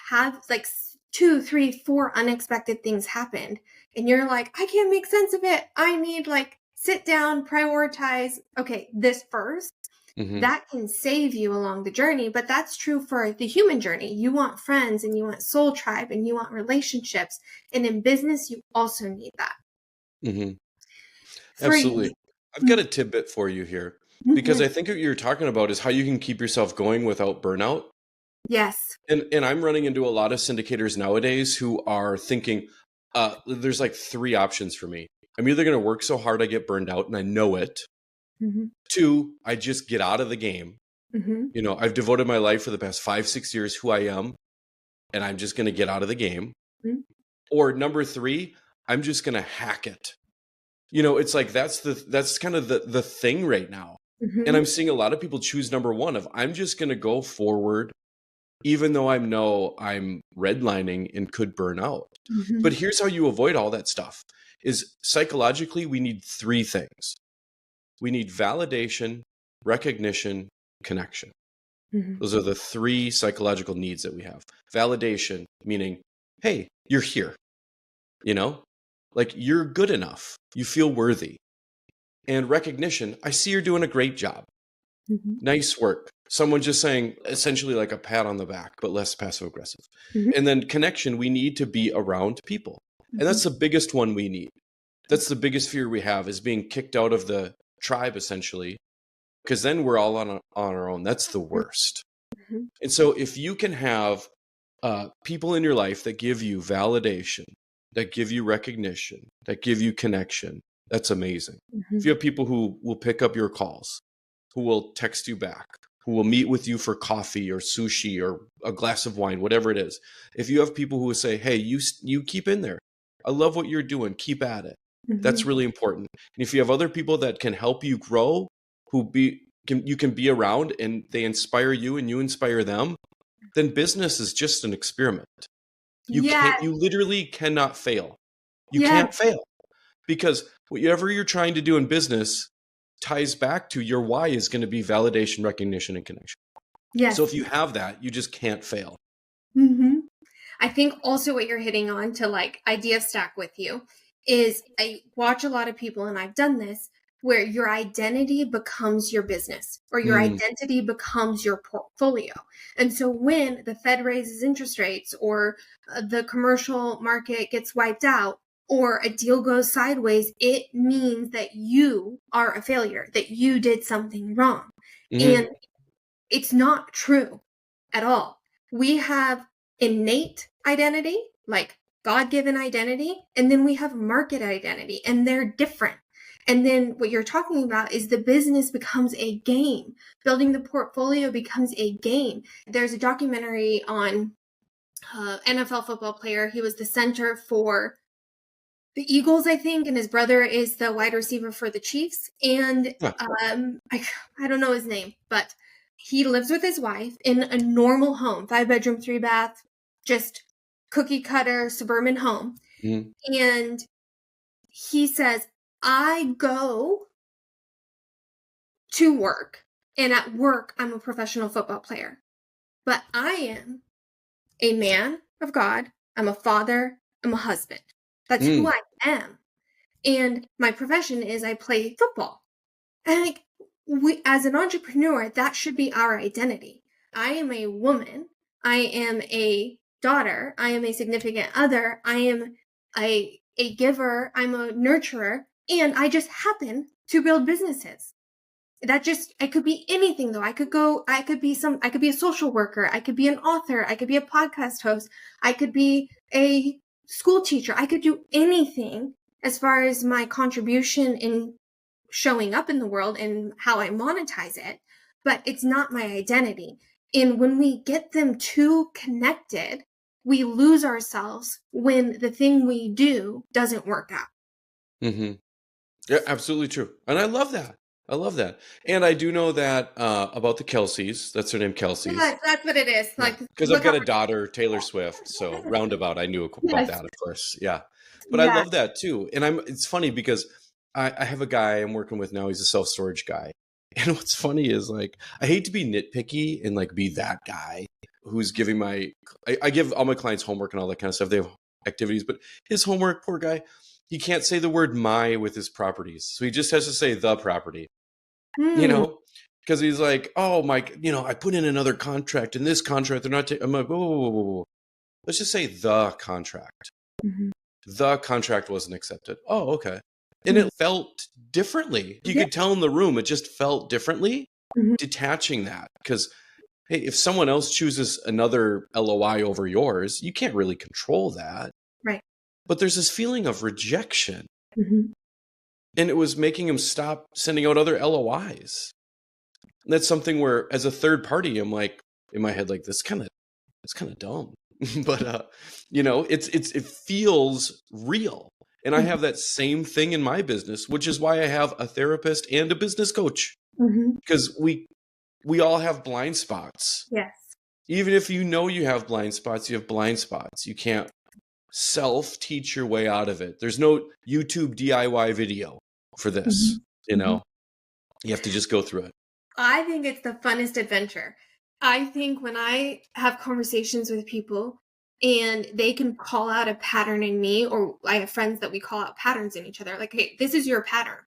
[SPEAKER 2] have like 2, 3, 4 unexpected things happened. And you're like, I can't make sense of it. I need like sit down, prioritize. Okay, this first. That can save you along the journey, but that's true for the human journey. You want friends and you want soul tribe and you want relationships. And in business, you also need that.
[SPEAKER 1] Absolutely. I've got a tidbit for you here because I think what you're talking about is how you can keep yourself going without burnout.
[SPEAKER 2] Yes.
[SPEAKER 1] And I'm running into a lot of syndicators nowadays who are thinking, there's like 3 options for me. I'm either going to work so hard I get burned out and I know it. 2, I just get out of the game. You know, I've devoted my life for the past 5, 6 years who I am, and I'm just going to get out of the game. Or number 3, I'm just going to hack it. You know, it's like that's kind of the thing right now. And I'm seeing a lot of people choose number 1 of I'm just going to go forward, even though I know I'm redlining and could burn out. But here's how you avoid all that stuff is psychologically, we need 3 things. We need validation, recognition, connection. Those are the 3 psychological needs that we have. Validation, meaning, hey, you're here. You know, like you're good enough. You feel worthy. And recognition, I see you're doing a great job. Nice work. Someone just saying essentially like a pat on the back, but less passive aggressive. And then connection, we need to be around people. And that's the biggest one we need. That's the biggest fear we have is being kicked out of the tribe, essentially, because then we're all on our own. That's the worst. And so if you can have people in your life that give you validation, that give you recognition, that give you connection, that's amazing. If you have people who will pick up your calls, who will text you back, who will meet with you for coffee or sushi or a glass of wine, whatever it is. If you have people who will say, hey, you keep in there. I love what you're doing. Keep at it. That's really important. And if you have other people that can help you grow, you can be around and they inspire you and you inspire them, then business is just an experiment. You literally cannot fail. You can't fail because whatever you're trying to do in business ties back to your why is going to be validation, recognition, and connection. So if you have that, you just can't fail.
[SPEAKER 2] I think also what you're hitting on to like idea stack with you is I watch a lot of people, and I've done this, where your identity becomes your business or your identity becomes your portfolio. And so when the Fed raises interest rates or the commercial market gets wiped out or a deal goes sideways, it means that you are a failure, that you did something wrong. And it's not true at all. We have innate identity, like God-given identity, and then we have market identity, and they're different. And then what you're talking about is the business becomes a game. Building the portfolio becomes a game. There's a documentary on NFL football player. He was the center for the Eagles, I think, and his brother is the wide receiver for the Chiefs. And
[SPEAKER 1] Huh.
[SPEAKER 2] I don't know his name, but he lives with his wife in a normal home, 5-bedroom, 3-bath, just cookie cutter suburban home.
[SPEAKER 1] Mhm.
[SPEAKER 2] And he says, I go to work, and at work, I'm a professional football player, but I am a man of God. I'm a father. I'm a husband. That's who
[SPEAKER 1] Mm.
[SPEAKER 2] I am. And my profession is I play football. And like as an entrepreneur, that should be our identity. I am a woman. I am a daughter. I am a significant other. I am a giver. I'm a nurturer. And I just happen to build businesses. I could be anything though. I could be a social worker. I could be an author. I could be a podcast host. I could be a school teacher. I could do anything as far as my contribution in showing up in the world and how I monetize it, but it's not my identity. And when we get them too connected, we lose ourselves when the thing we do doesn't work out.
[SPEAKER 1] Hmm. Yeah, absolutely true. And I love that. I love that. And I do know that about the Kelseys. That's her name, Kelseys.
[SPEAKER 2] Yeah, that's what it is.
[SPEAKER 1] Yeah.
[SPEAKER 2] Like,
[SPEAKER 1] Because I've
[SPEAKER 2] look
[SPEAKER 1] got
[SPEAKER 2] how
[SPEAKER 1] a daughter, Taylor Swift. So roundabout, I knew about
[SPEAKER 2] yes,
[SPEAKER 1] that, of course. Yeah. But I
[SPEAKER 2] yeah.
[SPEAKER 1] love that too. And it's funny because I have a guy I'm working with now. He's a self-storage guy. And what's funny is like, I hate to be nitpicky and like be that guy who's giving I give all my clients homework and all that kind of stuff. They have activities, but his homework, poor guy, he can't say the word my with his properties. So he just has to say the property, you
[SPEAKER 2] Hmm.
[SPEAKER 1] know, because he's like, oh, my, I put in another contract and this contract, they're not, I'm like, whoa, whoa, whoa, whoa, whoa. Let's just say the contract.
[SPEAKER 2] Mhm.
[SPEAKER 1] The contract wasn't accepted. Oh, okay. And
[SPEAKER 2] Mhm.
[SPEAKER 1] it felt differently. You
[SPEAKER 2] Yeah.
[SPEAKER 1] could tell in the room, it just felt differently.
[SPEAKER 2] Mhm.
[SPEAKER 1] Detaching that because, hey, if someone else chooses another LOI over yours, you can't really control that.
[SPEAKER 2] Right.
[SPEAKER 1] But there's this feeling of rejection.
[SPEAKER 2] Mhm.
[SPEAKER 1] And it was making him stop sending out other LOIs. And that's something where, as a third party, I'm like, in my head, like, it's kind of dumb. But it feels real. And I have that same thing in my business, which is why I have a therapist and a business coach.
[SPEAKER 2] Mhm.
[SPEAKER 1] Because we all have blind spots.
[SPEAKER 2] Yes.
[SPEAKER 1] Even if you have blind spots, you have blind spots. You can't self-teach your way out of it. There's no YouTube DIY video for this,
[SPEAKER 2] Mhm. Mhm.
[SPEAKER 1] You have to just go through it.
[SPEAKER 2] I think it's the funnest adventure. I think when I have conversations with people and they can call out a pattern in me, or I have friends that we call out patterns in each other, like, hey, this is your pattern.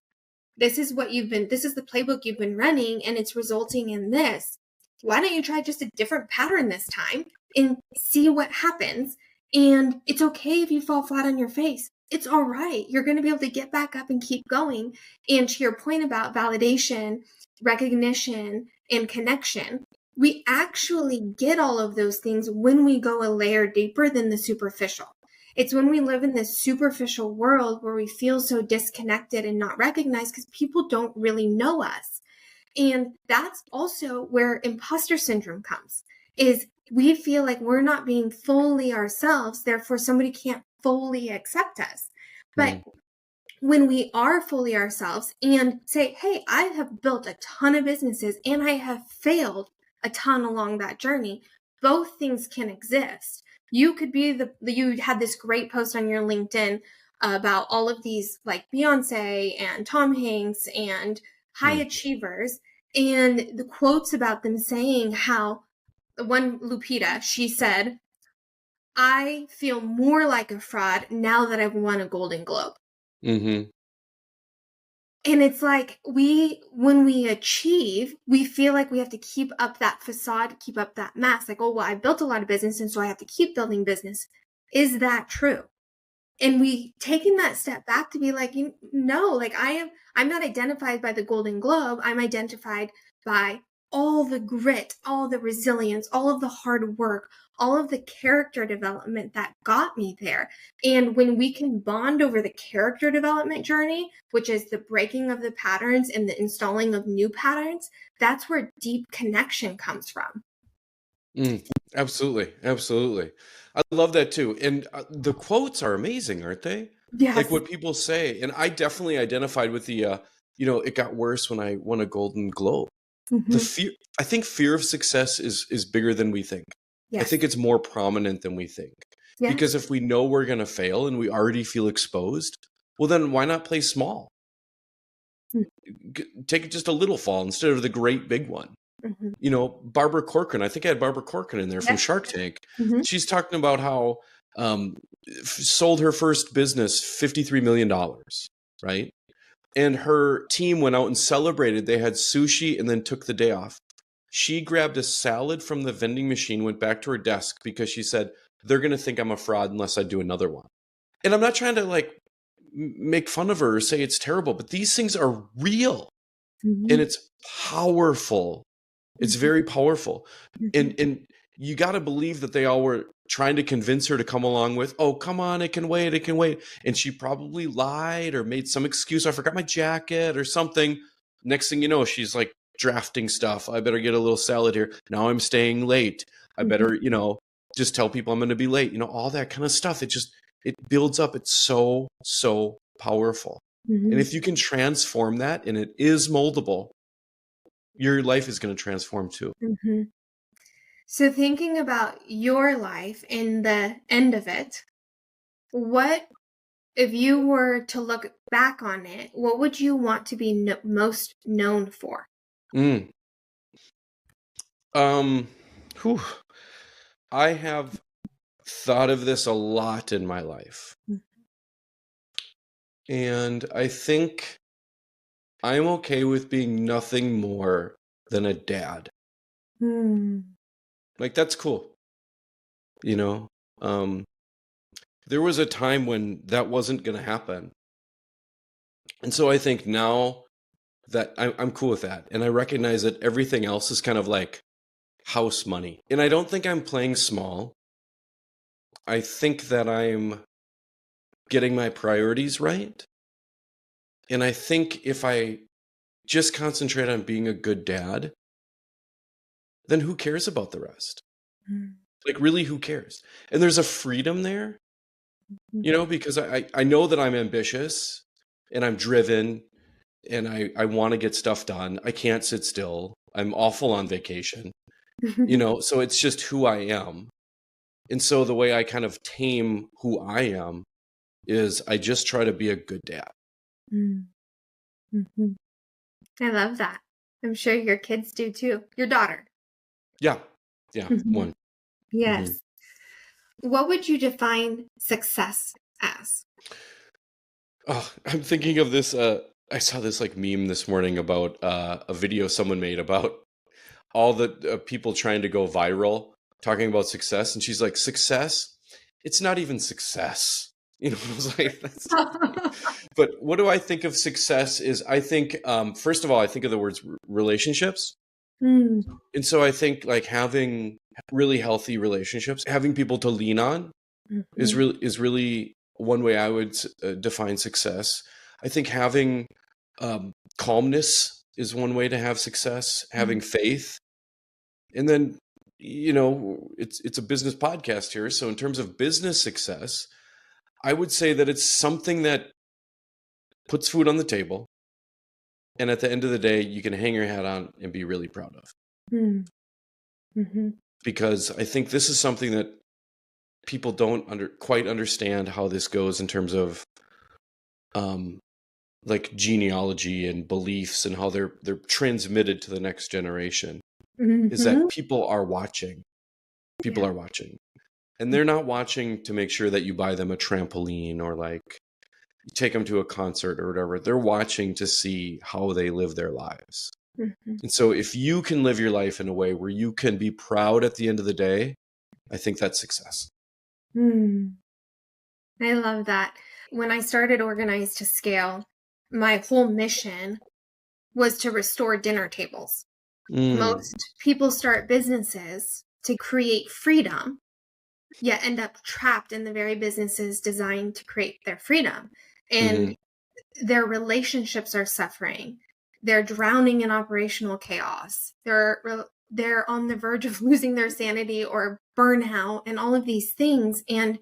[SPEAKER 2] This is the playbook you've been running, and it's resulting in this. Why don't you try just a different pattern this time and see what happens? And it's okay if you fall flat on your face. It's all right. You're going to be able to get back up and keep going. And to your point about validation, recognition, and connection, we actually get all of those things when we go a layer deeper than the superficial. It's when we live in this superficial world where we feel so disconnected and not recognized because people don't really know us. And that's also where imposter syndrome comes, is we feel like we're not being fully ourselves, therefore somebody can't fully accept us. But
[SPEAKER 1] Mm.
[SPEAKER 2] when we are fully ourselves and say, hey, I have built a ton of businesses and I have failed a ton along that journey, both things can exist. You could be you had this great post on your LinkedIn about all of these like Beyonce and Tom Hanks and high
[SPEAKER 1] Mm.
[SPEAKER 2] achievers, and the quotes about them saying how the one Lupita, she said, I feel more like a fraud now that I've won a Golden Globe.
[SPEAKER 1] Mm-hmm.
[SPEAKER 2] And it's like when we achieve, we feel like we have to keep up that facade, keep up that mask. Like, oh, well, I built a lot of business, and so I have to keep building business. Is that true? And we taking that step back to be like, no, like I'm not identified by the Golden Globe. I'm identified by all the grit, all the resilience, all of the hard work, all of the character development that got me there. And when we can bond over the character development journey, which is the breaking of the patterns and the installing of new patterns, that's where deep connection comes from.
[SPEAKER 1] Mm. Absolutely. Absolutely. I love that too. And the quotes are amazing, aren't they? like
[SPEAKER 2] Yes.
[SPEAKER 1] what people say. And I definitely identified with the, it got worse when I won a Golden Globe. The
[SPEAKER 2] Hmm.
[SPEAKER 1] fear, I think fear of success is bigger than we think. I
[SPEAKER 2] Yes.
[SPEAKER 1] think it's more prominent than we think.
[SPEAKER 2] Yes.
[SPEAKER 1] Because if we know we're going to fail and we already feel exposed, well, then why not play small? Take just a little fall instead of the great big one.
[SPEAKER 2] Mm-hmm.
[SPEAKER 1] Barbara Corcoran, I think I had Barbara Corcoran in there from
[SPEAKER 2] Yes.
[SPEAKER 1] Shark Tank.
[SPEAKER 2] Mm-hmm.
[SPEAKER 1] She's talking about how sold her first business $53 million, right? And her team went out and celebrated. They had sushi and then took the day off. She grabbed a salad from the vending machine, went back to her desk because she said, they're going to think I'm a fraud unless I do another one. And I'm not trying to like make fun of her or say it's terrible, but these things are real and it's powerful. It's very powerful. And you got to believe that they all were trying to convince her to come along with, oh, come on, it can wait, it can wait. And she probably lied or made some excuse. I forgot my jacket or something. Next thing you know, she's like drafting stuff. I better get a little salad here. Now I'm staying late. I better, just tell people I'm going to be late. All that kind of stuff. It builds up. It's so, so powerful. And if you can transform that, and it is moldable, your life is going to transform too.
[SPEAKER 2] Mm-hmm. So thinking about your life and the end of it, what, if you were to look back on it, what would you want to be most known for?
[SPEAKER 1] Mm. Whew. I have thought of this a lot in my life. And I think I'm okay with being nothing more than a dad. Like, that's cool. There was a time when that wasn't going to happen. And so I think now that I'm cool with that. And I recognize that everything else is kind of like house money. And I don't think I'm playing small. I think that I'm getting my priorities right. And I think if I just concentrate on being a good dad, then who cares about the rest? Like, really, who cares? And there's a freedom there, because I know that I'm ambitious and I'm driven and I want to get stuff done. I can't sit still. I'm awful on vacation, so it's just who I am. And so the way I kind of tame who I am is I just try to be a good dad.
[SPEAKER 2] Mm-hmm. I love that. I'm sure your kids do too. Your daughter.
[SPEAKER 1] Yeah. One.
[SPEAKER 2] Yes.
[SPEAKER 1] Mm-hmm.
[SPEAKER 2] What would you define success as?
[SPEAKER 1] Oh, I'm thinking of this. I saw this like meme this morning about a video someone made about all the people trying to go viral talking about success. And she's like, success? It's not even success. I was like, but what do I think of success is I think, first of all, I think of the words relationships. And so I think like having really healthy relationships, having people to lean on is really one way I would define success. I think having calmness is one way to have success, having faith. And then, it's a business podcast here. So in terms of business success, I would say that it's something that puts food on the table. And at the end of the day, you can hang your hat on and be really proud of. Because I think this is something that people don't quite understand how this goes in terms of like genealogy and beliefs and how they're transmitted to the next generation. Is that people are watching. People are watching. And they're not watching to make sure that you buy them a trampoline or like you take them to a concert or whatever. They're watching to see how they live their lives. And so if you can live your life in a way where you can be proud at the end of the day, I think that's success.
[SPEAKER 2] I love that. When I started Organize to Scale, my whole mission was to restore dinner tables. Most people start businesses to create freedom, yet end up trapped in the very businesses designed to create their freedom. And their relationships are suffering. They're drowning in operational chaos. They're on the verge of losing their sanity or burnout and all of these things. And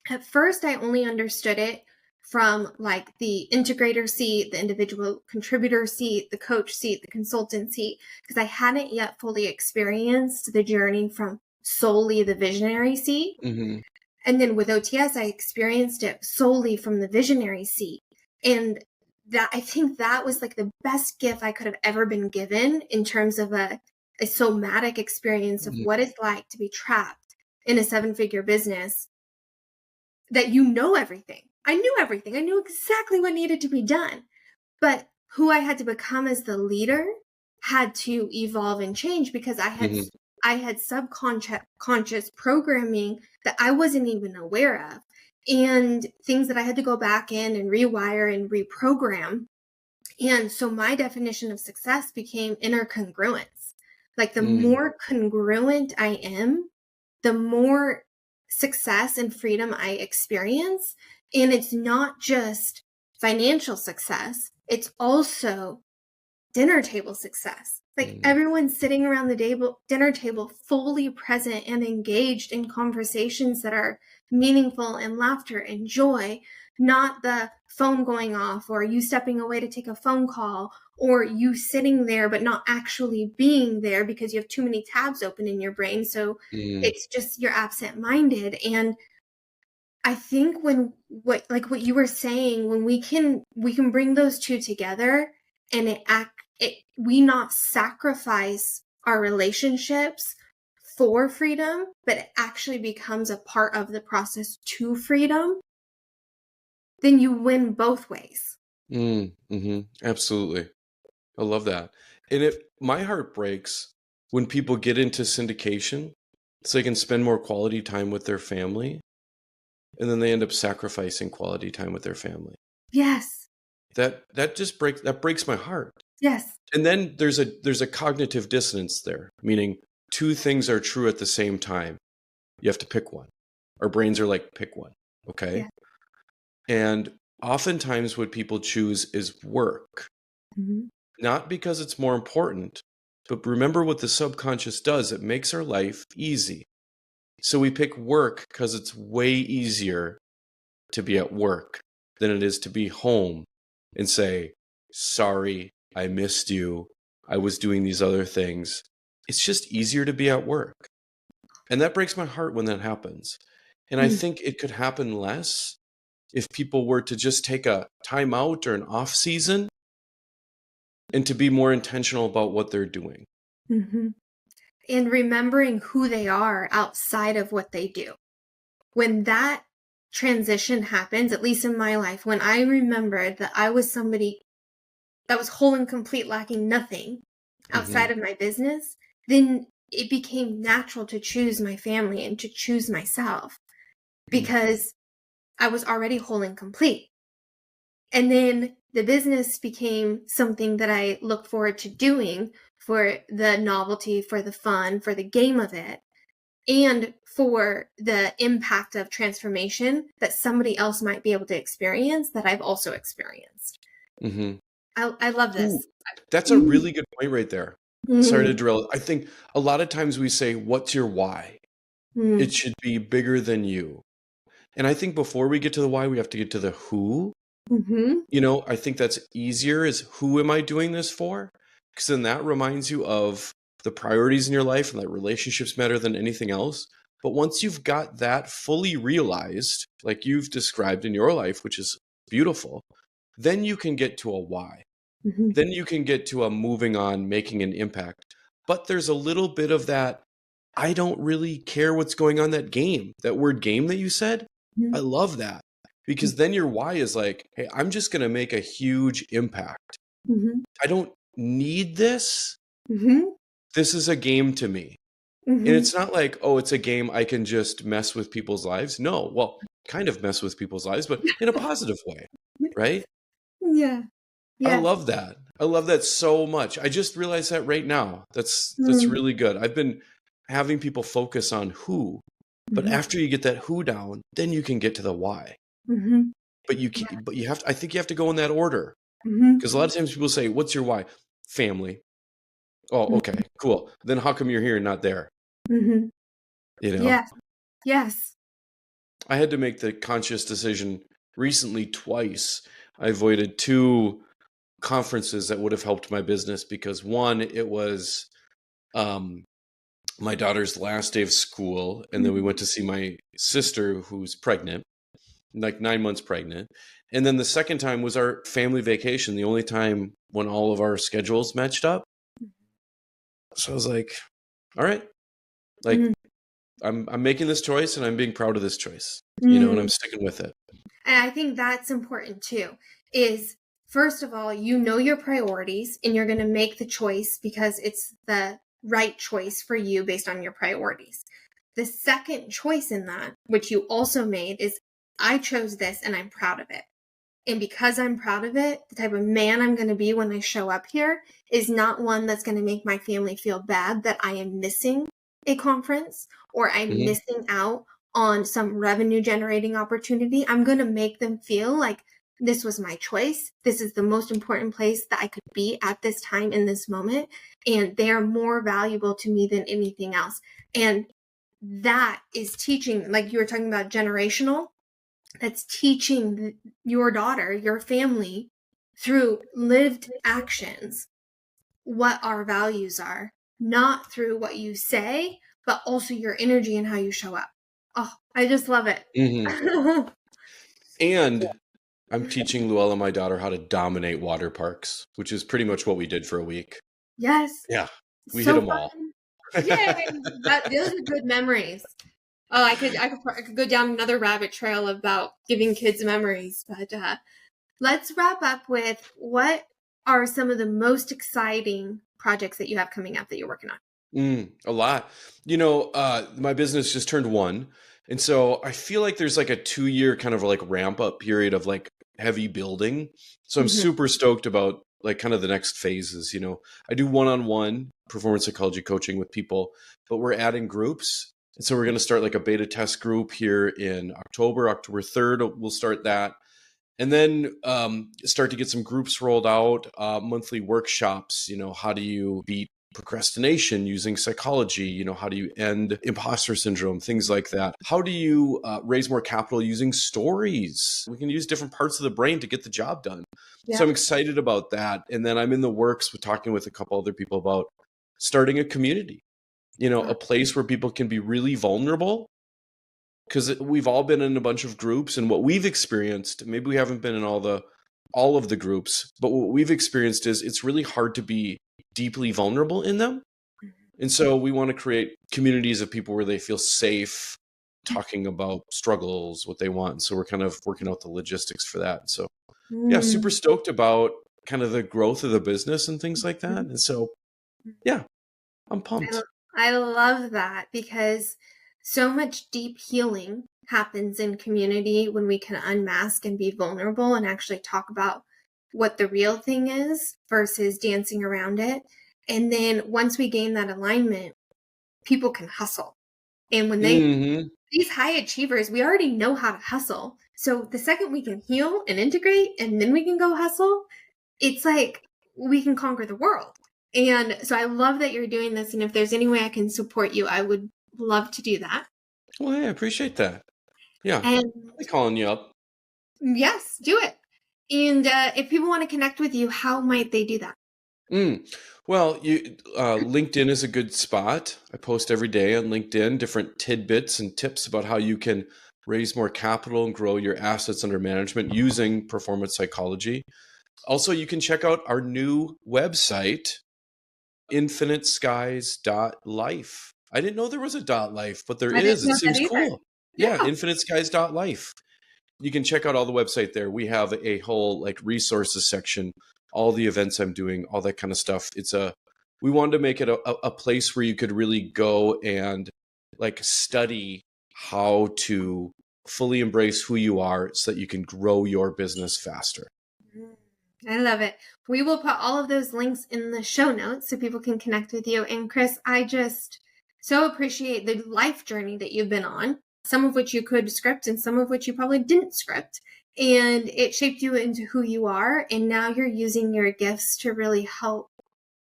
[SPEAKER 2] at first, I only understood it from like the integrator seat, the individual contributor seat, the coach seat, the consultant seat, because I hadn't yet fully experienced the journey from solely the visionary seat.
[SPEAKER 1] Mm-hmm.
[SPEAKER 2] And then with OTS, I experienced it solely from the visionary seat. And that, I think that was like the best gift I could have ever been given in terms of a somatic experience of what it's like to be trapped in a 7-figure business, that you know everything. I knew everything. I knew exactly what needed to be done. But who I had to become as the leader had to evolve and change, because I had subconscious programming that I wasn't even aware of, and things that I had to go back in and rewire and reprogram. And so my definition of success became inner congruence. Like the more congruent I am, the more success and freedom I experience. And it's not just financial success, it's also dinner table success. Like everyone's sitting around the dinner table fully present and engaged in conversations that are meaningful and laughter and joy, not the phone going off or you stepping away to take a phone call or you sitting there but not actually being there because you have too many tabs open in your brain. So it's just you're absent-minded. And I think what you were saying, when we can bring those two together and we not sacrifice our relationships for freedom, but it actually becomes a part of the process to freedom, then you win both ways.
[SPEAKER 1] Absolutely. I love that. And my heart breaks when people get into syndication so they can spend more quality time with their family, and then they end up sacrificing quality time with their family.
[SPEAKER 2] Yes.
[SPEAKER 1] That just breaks my heart.
[SPEAKER 2] Yes.
[SPEAKER 1] And then there's a cognitive dissonance there, meaning two things are true at the same time. You have to pick one. Our brains are like, pick one. Okay.
[SPEAKER 2] Yeah.
[SPEAKER 1] And oftentimes what people choose is work, not because it's more important, but remember what the subconscious does. It makes our life easy. So we pick work because it's way easier to be at work than it is to be home and say, sorry, I missed you. I was doing these other things. It's just easier to be at work. And that breaks my heart when that happens. And I think it could happen less if people were to just take a time out or an off season and to be more intentional about what they're doing.
[SPEAKER 2] And remembering who they are outside of what they do. When that transition happens, at least in my life, when I remembered that I was somebody that was whole and complete, lacking nothing outside of my business, then it became natural to choose my family and to choose myself, because I was already whole and complete. And then the business became something that I look forward to doing for the novelty, for the fun, for the game of it, and for the impact of transformation that somebody else might be able to experience that I've also experienced. I love this.
[SPEAKER 1] Ooh, that's a really good point right there. Sorry to drill. I think a lot of times we say, what's your why? It should be bigger than you. And I think before we get to the why, we have to get to the who. I think that's easier, is who am I doing this for? Because then that reminds you of the priorities in your life and that relationships matter than anything else. But once you've got that fully realized, like you've described in your life, which is beautiful, then you can get to a why. Then you can get to a moving on, making an impact. But there's a little bit of that, I don't really care what's going on, that game, that word game that you said. I love that, because then your why is like, hey, I'm just going to make a huge impact. I don't need this. This is a game to me. And it's not like, oh, it's a game I can just mess with people's lives. No, well, kind of mess with people's lives, but in a positive way, right?
[SPEAKER 2] Yeah.
[SPEAKER 1] I love that. I love that so much. I just realized that right now. That's really good. I've been having people focus on who, but after you get that who down, then you can get to the why. But you can't, but you have to, I think you have to go in that order, because a lot of times people say, what's your why? Family. Oh, okay, cool. Then how come you're here and not there?
[SPEAKER 2] Yes.
[SPEAKER 1] I had to make the conscious decision recently twice I avoided two conferences that would have helped my business because one, it was my daughter's last day of school, and then we went to see my sister who's pregnant, like 9 months pregnant. And then the second time was our family vacation, the only time when all of our schedules matched up. So I was like, all right, like
[SPEAKER 2] Mhm.
[SPEAKER 1] I'm making this choice and I'm being proud of this choice, and I'm
[SPEAKER 2] Mm.
[SPEAKER 1] sticking with it.
[SPEAKER 2] And I think that's important too, is first of all, you know your priorities and you're going to make the choice because it's the right choice for you based on your priorities. The second choice in that, which you also made, is I chose this and I'm proud of it. And because I'm proud of it, the type of man I'm going to be when I show up here is not one that's going to make my family feel bad that I am missing a conference or I'm
[SPEAKER 1] Hmm.
[SPEAKER 2] missing out on some revenue generating opportunity. I'm going to make them feel like this was my choice. This is the most important place that I could be at this time in this moment. And they are more valuable to me than anything else. And that is teaching, like you were talking about generational, that's teaching your daughter, your family, through lived actions, what our values are, not through what you say, but also your energy and how you show up. Oh, I just love it.
[SPEAKER 1] Hmm. And I'm teaching Luella, my daughter, how to dominate water parks, which is pretty much what we did for a week.
[SPEAKER 2] Yes.
[SPEAKER 1] Yeah, we hit
[SPEAKER 2] So
[SPEAKER 1] them all.
[SPEAKER 2] fun. Yay. Those are good memories. Oh, I could go down another rabbit trail about giving kids memories, but let's wrap up with what are some of the most exciting projects that you have coming up that you're working on?
[SPEAKER 1] A lot. My business just turned one. And so I feel like there's like a 2 year kind of like ramp up period of like heavy building. So I'm
[SPEAKER 2] Mhm.
[SPEAKER 1] super stoked about like kind of the next phases. I do one-on-one performance psychology coaching with people, but we're adding groups. And so we're going to start like a beta test group here in October 3rd. We'll start that. And then start to get some groups rolled out, monthly workshops. How do you beat procrastination using psychology? How do you end imposter syndrome? Things like that. How do you raise more capital using stories? We can use different parts of the brain to get the job done. So
[SPEAKER 2] Yeah.
[SPEAKER 1] I'm excited about that. And then I'm in the works with talking with a couple other people about starting a community, a place where people can be really vulnerable, because we've all been in a bunch of groups, and what we've experienced, maybe we haven't been in all of the groups, but what we've experienced is it's really hard to be deeply vulnerable in them. And so we want to create communities of people where they feel safe talking about struggles, what they want. And so we're kind of working out the logistics for that. And so yeah, super
[SPEAKER 2] Mm.
[SPEAKER 1] stoked about kind of the growth of the business and things like that. And so yeah, I'm
[SPEAKER 2] I,
[SPEAKER 1] pumped.
[SPEAKER 2] I love that because so much deep healing happens in community when we can unmask and be vulnerable and actually talk about what the real thing is versus dancing around it. And then once we gain that alignment, people can hustle. And when
[SPEAKER 1] Hmm.
[SPEAKER 2] these high achievers, we already know how to hustle. So the second we can heal and integrate and then we can go hustle, it's like we can conquer the world. And so I love that you're doing this. And if there's any way I can support you, I would love to do that.
[SPEAKER 1] Well, hey, I appreciate that. Yeah.
[SPEAKER 2] And
[SPEAKER 1] I'll be calling you up.
[SPEAKER 2] yes, do it. And if people want to connect with you, how might they do that?
[SPEAKER 1] Mm. Well, LinkedIn is a good spot. I post every day on LinkedIn different tidbits and tips about how you can raise more capital and grow your assets under management using performance psychology. Also, you can check out our new website, infiniteskies.life. I didn't know there was a .life, but there
[SPEAKER 2] I didn't
[SPEAKER 1] is. It
[SPEAKER 2] know that
[SPEAKER 1] seems
[SPEAKER 2] either.
[SPEAKER 1] cool. Yeah,
[SPEAKER 2] Yeah.
[SPEAKER 1] infiniteskies.life. You can check out all the website there. We have a whole like resources section, all the events I'm doing, all that kind of stuff. We wanted to make it a place where you could really go and like study how to fully embrace who you are so that you can grow your business faster.
[SPEAKER 2] I love it. We will put all of those links in the show notes so people can connect with you. And Chris, I just so appreciate the life journey that you've been on, some of which you could script and some of which you probably didn't script. And it shaped you into who you are. And now you're using your gifts to really help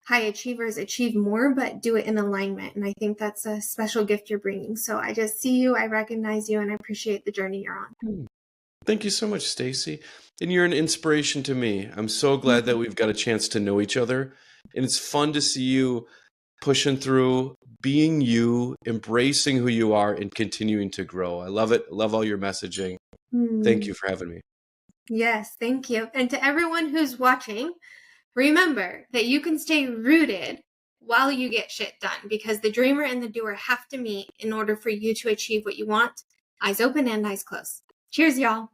[SPEAKER 2] high achievers achieve more, but do it in alignment. And I think that's a special gift you're bringing. So I just see you, I recognize you, and I appreciate the journey you're on.
[SPEAKER 1] Thank you so much, Staci. And you're an inspiration to me. I'm so glad that we've got a chance to know each other. And it's fun to see you pushing through, being you, embracing who you are, and continuing to grow. I love it. I love all your messaging. Thank you for having me.
[SPEAKER 2] Yes, thank you. And to everyone who's watching, remember that you can stay rooted while you get shit done, because the dreamer and the doer have to meet in order for you to achieve what you want. Eyes open and eyes closed. Cheers, y'all.